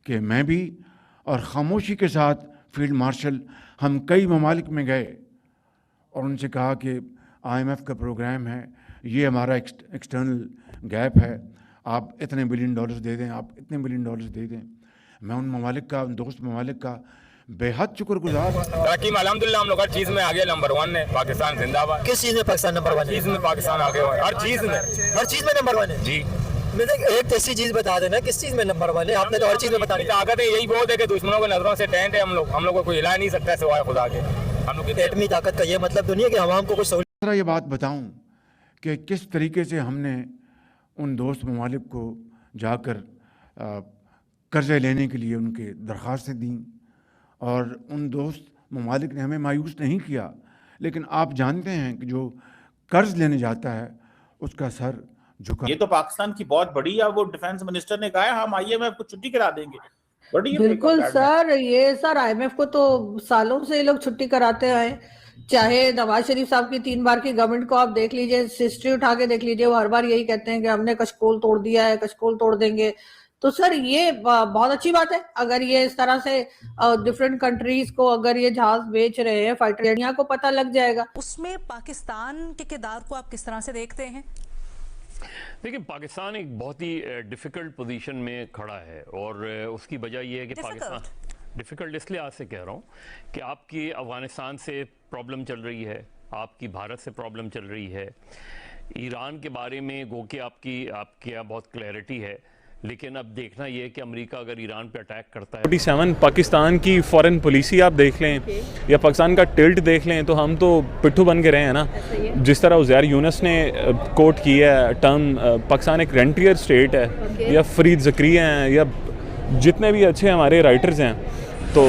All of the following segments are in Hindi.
कि मैं भी और ख़ामोशी के साथ फील्ड मार्शल हम कई ममालिक में गए और उनसे कहा कि IMF का प्रोग्राम है, ये हमारा एक्सटर्नल गैप है, आप इतने बिलियन डॉलर्स दे दें, आप इतने बिलियन डॉलर्स दे दें। मैं उन ममालिक का, उन दोस्त ममालिक का बेहद शुक्रगुजार हूँ। अल्हम्दुलिल्लाह हम लोग हर चीज़ में आगे नंबर 1 है। पाकिस्तान जिंदाबाद। किस चीज़ में पाकिस्तान नंबर 1 है? चीज़ में पाकिस्तान आगे हुआ है, हर चीज़ में नंबर 1 है जी। मुझे एक ऐसी चीज़ बता देना, किस चीज़ में नंबर 1 है? आपने तो हर चीज़ में बता दिया। ताकत है, यही बहुत है कि दुश्मनों की नजरों से टेंट है। हम लोग को कोई हिला नहीं सकता सिवाय खुदा के। हम लोग की एटमी ताकत का ये मतलब दुनिया के अवाम को कुछ दूसरा ये बात बताऊं कि किस तरीके से हमने उन दोस्त ममालिक को जाकर कर्ज़े लेने के लिए उनके दरख्वास्तें दी और उन दोस्त ममालिक ने हमें मायूस नहीं किया। लेकिन आप जानते हैं कि जो कर्ज लेने जाता है उसका सर झुका। ये तो पाकिस्तान की बहुत बड़ी है। वो डिफेंस मिनिस्टर ने कहा है हम IMF को छुट्टी करा देंगे। बिल्कुल सर, ये सर IMF को तो सालों से ये लोग छुट्टी कराते आए। चाहे नवाज शरीफ साहब की 3 बार की गवर्नमेंट को आप देख लीजिए, हिस्ट्री उठा के देख लीजिए, वो हर बार यही कहते हैं कि हमने कशकोल तोड़ दिया है, कशकोल तोड़ देंगे। तो सर ये बहुत अच्छी बात है अगर ये इस तरह से डिफरेंट कंट्रीज को अगर ये जहाज बेच रहे हैं, फाइटर इंडिया को पता लग जाएगा। उसमें पाकिस्तान के किरदार को आप किस तरह से देखते हैं? देखिए, पाकिस्तान एक बहुत ही डिफ़िकल्ट पोजीशन में खड़ा है और उसकी वजह यह है कि पाकिस्तान डिफ़िकल्ट इसलिए आज से कह रहा हूँ कि आपकी अफ़गानिस्तान से प्रॉब्लम चल रही है, आपकी भारत से प्रॉब्लम चल रही है, ईरान के बारे में गो के आपके यहाँ बहुत क्लैरिटी है, लेकिन अब देखना यह है कि अमेरिका अगर ईरान पे अटैक करता है। 47 पाकिस्तान की फॉरेन पॉलिसी आप देख लें या पाकिस्तान का टिल्ट देख लें तो हम तो पिट्ठू बन के रहे हैं ना। जिस तरह उज़ैर यूनुस ने कोट किया है टर्म, पाकिस्तान एक रेंटियर स्टेट है, या फरीद ज़करिया हैं या जितने भी अच्छे हमारे राइटर्स हैं। तो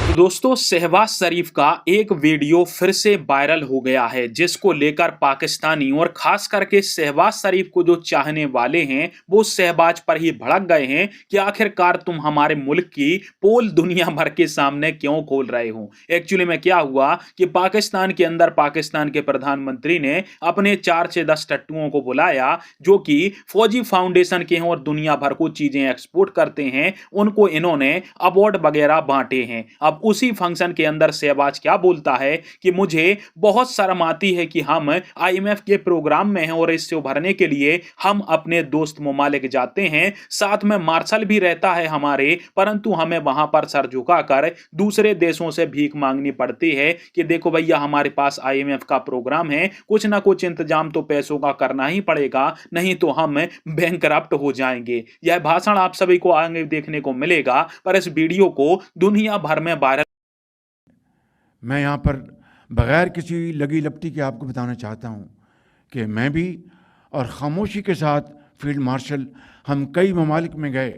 दोस्तों, शहबाज शरीफ का एक वीडियो फिर से वायरल हो गया है जिसको लेकर पाकिस्तानी और खास करके शहबाज शरीफ को जो चाहने वाले हैं वो शहबाज पर ही भड़क गए हैं कि आखिरकार तुम हमारे मुल्क की पोल दुनिया भर के सामने क्यों खोल रहे हो। एक्चुअली में क्या हुआ कि पाकिस्तान के अंदर पाकिस्तान के प्रधानमंत्री ने अपने 4 से 10 टट्टुओं को बुलाया जो कि फौजी फाउंडेशन के हैं और दुनिया भर को चीजें एक्सपोर्ट करते हैं। उनको इन्होंने अवार्ड वगैरह बांटे हैं। अब उसी फंक्शन के अंदर शहबाज क्या बोलता है कि मुझे बहुत शर्म आती है कि हम IMF के प्रोग्राम में हैं और इससे उभरने के लिए हम अपने दोस्त ममालिक जाते हैं, साथ में मार्शल भी रहता है हमारे, परंतु हमें वहां पर सर झुकाकर दूसरे देशों से भीख मांगनी पड़ती है कि देखो भैया हमारे पास IMF का प्रोग्राम है, कुछ ना कुछ इंतजाम तो पैसों का करना ही पड़ेगा, नहीं तो हम बैंकरप्ट हो जाएंगे। यह भाषण आप सभी को आगे देखने को मिलेगा, पर इस वीडियो को दुनिया भर में वायरल। मैं यहाँ पर बग़ैर किसी लगी लपटी के आपको बताना चाहता हूँ कि मैं भी और ख़ामोशी के साथ फील्ड मार्शल हम कई ममालिक में गए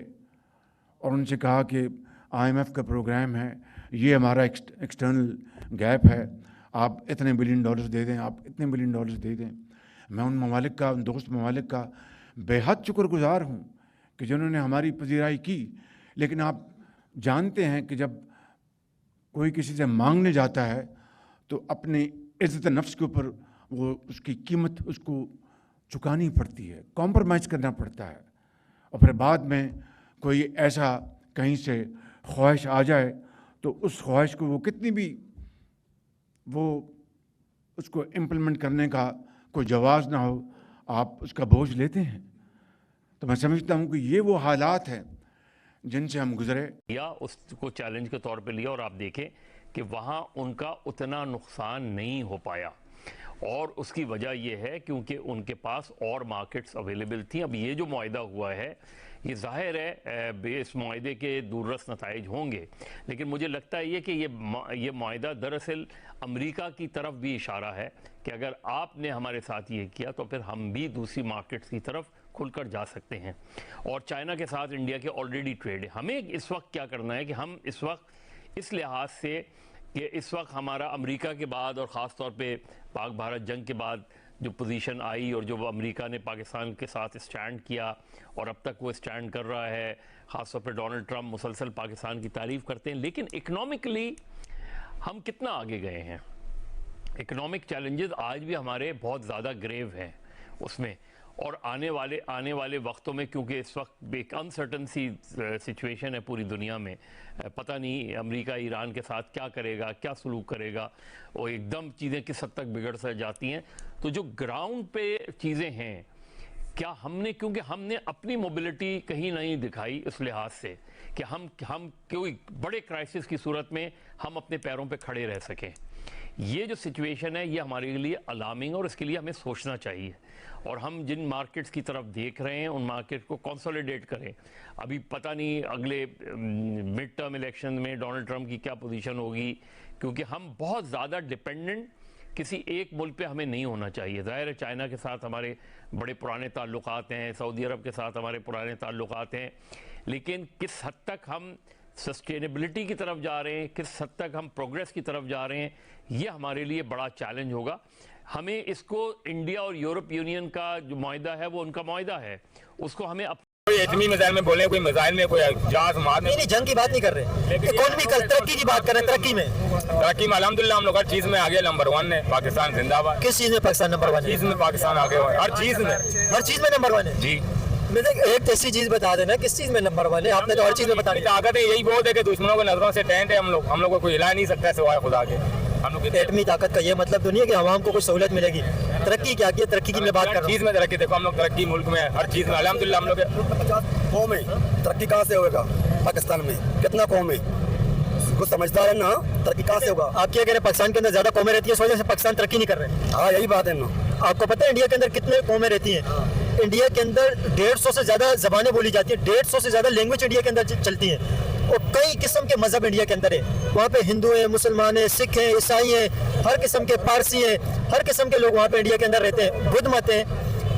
और उनसे कहा कि IMF का प्रोग्राम है, ये हमारा एक्सटर्नल गैप है, आप इतने बिलियन डॉलर्स दे दें, आप इतने बिलियन डॉलर्स दे दें। मैं उन ममालिक का, उन दोस्त ममालिक का बेहद शुक्रगुजार हूँ कि जिन्होंने हमारी पजीराई की। लेकिन आप जानते हैं कि जब कोई किसी से मांगने जाता है तो अपनी इज़्ज़त नफ्स के ऊपर वो उसकी कीमत उसको चुकानी पड़ती है, कॉम्प्रोमाइज़ करना पड़ता है। और फिर बाद में कोई ऐसा कहीं से ख्वाहिश आ जाए तो उस ख्वाहिश को वो कितनी भी वो उसको इम्प्लीमेंट करने का कोई जवाज़ ना हो, आप उसका बोझ लेते हैं। तो मैं समझता हूँ कि ये वो हालात हैं जिनसे हम गुजरे या उसको चैलेंज के तौर पे लिया और आप देखें कि वहाँ उनका उतना नुकसान नहीं हो पाया और उसकी वजह यह है क्योंकि उनके पास और मार्केट्स अवेलेबल थी। अब ये जो मुआहदा हुआ है ये जाहिर है इस मुआहदे के दूररस नताइज होंगे, लेकिन मुझे लगता है कि ये मुआहदा दरअसल अमेरिका की तरफ भी इशारा है कि अगर आपने हमारे साथ ये किया तो फिर हम भी दूसरी मार्केट्स की तरफ खुलकर जा सकते हैं। और चाइना के साथ इंडिया के ऑलरेडी ट्रेड है। हमें इस वक्त क्या करना है कि हम इस वक्त इस लिहाज से कि इस वक्त हमारा अमेरिका के बाद और ख़ास तौर पे पाक भारत जंग के बाद जो पोजीशन आई और जो अमेरिका ने पाकिस्तान के साथ स्टैंड किया और अब तक वो स्टैंड कर रहा है, ख़ास तौर पे डोनाल्ड ट्रंप मुसलसल पाकिस्तान की तारीफ़ करते हैं, लेकिन इकनॉमिकली हम कितना आगे गए हैं। इकनॉमिक चैलेंजेस आज भी हमारे बहुत ज़्यादा ग्रेव हैं उसमें, और आने वाले वक्तों में, क्योंकि इस वक्त एक अनसर्टन सी सिचुएशन है पूरी दुनिया में, पता नहीं अमेरिका ईरान के साथ क्या करेगा, क्या सलूक करेगा, और एकदम चीज़ें किस हद तक बिगड़ सा जाती हैं। तो जो ग्राउंड पे चीज़ें हैं, क्या हमने, क्योंकि हमने अपनी मोबिलिटी कहीं नहीं दिखाई इस लिहाज से कि हम कोई बड़े क्राइसिस की सूरत में हम अपने पैरों पे खड़े रह सकें। ये जो सिचुएशन है ये हमारे लिए अलार्मिंग, और इसके लिए हमें सोचना चाहिए। और हम जिन मार्केट्स की तरफ देख रहे हैं उन मार्केट को कंसोलिडेट करें। अभी पता नहीं अगले मिड टर्म इलेक्शन में डोनाल्ड ट्रंप की क्या पोजीशन होगी, क्योंकि हम बहुत ज़्यादा डिपेंडेंट किसी एक मुल्क पे हमें नहीं होना चाहिए। ज़ाहिर है चाइना के साथ हमारे बड़े पुराने ताल्लुकात हैं, सऊदी अरब के साथ हमारे पुराने ताल्लुकात हैं, लेकिन किस हद तक हम सस्टेनेबिलिटी की तरफ जा रहे हैं, किस हद तक हम प्रोग्रेस की तरफ जा रहे हैं, ये हमारे लिए बड़ा चैलेंज होगा। हमें इसको, इंडिया और यूरोप यूनियन का जो मुआहिदा है वो उनका मुआहिदा है, उसको हमें कोई एटमी मिसाइल में बोले, कोई मिसाइल में, कोई जहाज मार नहीं, जंग की बात नहीं कर रहे, इकोनॉमिकल तरक्की की बात कर रहे हैं। तरक्की में अल्हम्दुलिल्लाह हम लोग हर चीज में आगे नंबर 1 है। पाकिस्तान जिंदाबाद। किस चीज में पाकिस्तान नंबर 1 है? चीज में पाकिस्तान आगे है, हर चीज में नंबर 1 है। जी, एक ऐसी चीज बता देना किस चीज में नंबर 1 है? आपने तो हर चीज में बता दी। ताकत है यही बहुत है कि दुश्मनों की नजरों से टेंट है। हम लोग को कोई हिला नहीं सकता सिवाय खुदा के। हम लोग एटमी ताकत का ये मतलब तो नहीं है कि आवाम को कोई सहूलत मिलेगी। तरक्की क्या की तरक्की की मैं बात कर रहा हूं। चीज में तरक्की देखो, हम लोग तरक्की मुल्क में हर चीज में अल्हम्दुलिल्लाह। हम लोग 50 कौम है, तरक्की कहाँ से होगा? पाकिस्तान में कितना कौम है? कुछ समझदार है ना, तरक्की कहाँ से होगा? आप क्या कह रहे हैं? पाकिस्तान के अंदर ज्यादा कौमें रहती है, इस वजह से पाकिस्तान तरक्की नहीं कर रहे? हाँ, यही बात है ना। आपको पता है इंडिया के अंदर कितने कौमें रहती हैं? इंडिया के अंदर 150 से ज्यादा जबानें बोली जाती है, 150 से ज्यादा लैंग्वेज इंडिया के अंदर चलती है, और कई किस्म के मजहब इंडिया के अंदर है। वहाँ पे हिंदू है, मुसलमान है, सिख है, ईसाई है, हर किस्म के, पारसी है, हर किस्म के लोग वहाँ पे इंडिया के अंदर रहते हैं। बुद्ध मत है,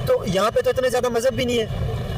तो यहाँ पे तो इतने ज्यादा मजहब भी नहीं है,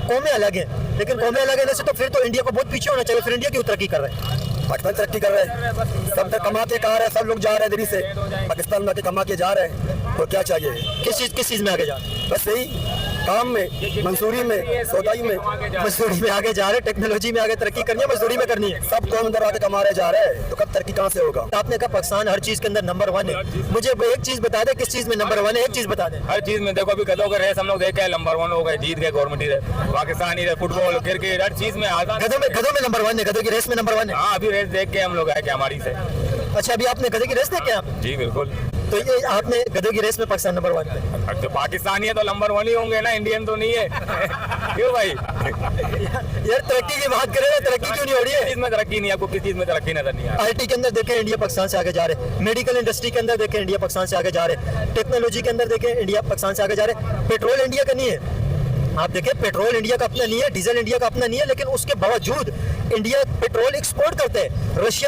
कौमें अलग है। लेकिन कौमें अलग है से तो फिर तो इंडिया को बहुत पीछे होना चाहिए। फिर इंडिया क्यों तरक्की कर रहा है? पाकिस्तान तरक्की कर रहा है, सब तक कमा के कहा रहे हैं, सब लोग जा रहे हैं दिल्ली से पाकिस्तान में कमा के जा रहे हैं। तो क्या चाहिए? किस चीज में आगे जा रहे हैं? बस यही काम में, मंसूरी में, सौदाई में। मजदूरी में आगे जा रहे हैं, टेक्नोलॉजी में आगे तरक्की करनी है, मजदूरी में करनी है। सब कौम अंदर आके कमा रहे जा रहे हैं, तो कब तरक्की कहाँ से होगा? आपने कहा पाकिस्तान हर चीज के अंदर नंबर 1 है, मुझे एक चीज बता दे किस चीज में नंबर 1 है? एक चीज बता दे। हर चीज में देखो, अभी गधों का रेस हम लोग देखे, नंबर 1 हो गए, जीत गए गवर्नमेंट, पाकिस्तानी फुटबॉल, क्रिकेट, हर चीज में गधों में नंबर 1 है, गधों की रेस में नंबर 1 है। हाँ, अभी रेस देख के हम लोग आए क्या हमारी से। अच्छा, अभी आपने गधे की रेस देखे आप? जी बिल्कुल। तो ये आपने गधों की रेस में पाकिस्तान नंबर 1 है। तो पाकिस्तानी है तो नंबर 1 ही होंगे ना, इंडियन तो नहीं है। क्यों भाई? यार तरक्की की बात करें, तरक्की क्यों नहीं हो रही है? किस चीज में तरक्की नहीं, आपको किस चीज में तरक्की नजर नहीं आ रही? IT के अंदर देखें इंडिया पाकिस्तान से आगे जा रहे हैं, मेडिकल इंडस्ट्री के अंदर देखें इंडिया पाकिस्तान से आगे जा रहे हैं, टेक्नोलॉजी के अंदर देखें इंडिया पाकिस्तान से आगे जा रहे हैं। पेट्रोल इंडिया का नहीं है, आप देखें पेट्रोल इंडिया का अपना नहीं है, डीजल इंडिया का अपना नहीं है, लेकिन उसके बावजूद इंडिया पेट्रोल एक्सपोर्ट करते हैं। रशिया